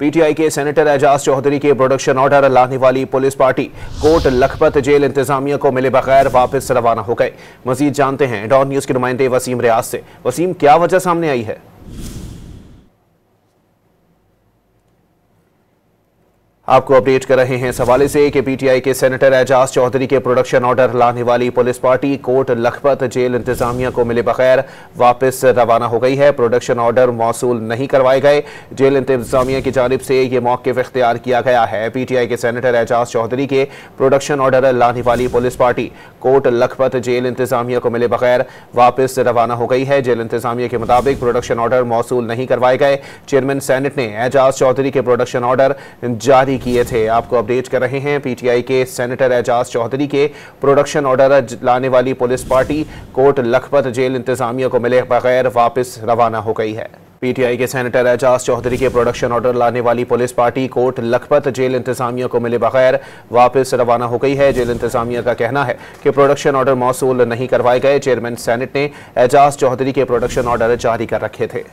PTI के senator Ejaz Chaudhary के production order लाने वाली police party Kot Lakhpat jail इंतजामिया को मिले बगैर वापस रवाना हो गए। मजीद जानते हैं डॉन न्यूज के नुमाइंदे वसीम रियाज से। वसीम, क्या वजह सामने आई है? आपको अपडेट कर रहे हैं इस हवाले से कि पीटीआई के सेनेटर एजाज चौधरी के प्रोडक्शन ऑर्डर लाने वाली police party Kot Lakhpat jail इंतजामिया को मिले बगैर वापस रवाना हो गई है। प्रोडक्शन ऑर्डर मौसूल नहीं करवाए गए। जेल इंतजामिया की जानिब से यह मौक़िफ़ इख्तियार किया गया है। पीटीआई के सेनेटर एजाज चौधरी के प्रोडक्शन ऑर्डर लाने वाली police party Kot Lakhpat jail इंतजामिया को मिले बगैर वापस रवाना हो गई है। जेल इंतजामिया के मुताबिक प्रोडक्शन ऑर्डर मौसूल नहीं करवाए गए। चेयरमैन सेनेट ने एजाज चौधरी के प्रोडक्शन ऑर्डर जारी किए थे। आपको अपडेट कर रहे हैं पीटीआई के सेनेटर एजाज चौधरी के प्रोडक्शन ऑर्डर लाने वाली police party Kot Lakhpat jail इंतजामिया को मिले बगैर वापस रवाना हो गई है। पीटीआई के सेनेटर एजाज चौधरी के प्रोडक्शन ऑर्डर लाने वाली police party Kot Lakhpat jail इंतजामिया को मिले बगैर वापस रवाना हो गई है। जेल इंतजामिया का कहना है कि प्रोडक्शन ऑर्डर मौसूल नहीं करवाए गए। चेयरमैन सेनेट ने एजाज चौधरी के प्रोडक्शन ऑर्डर जारी कर रखे थे।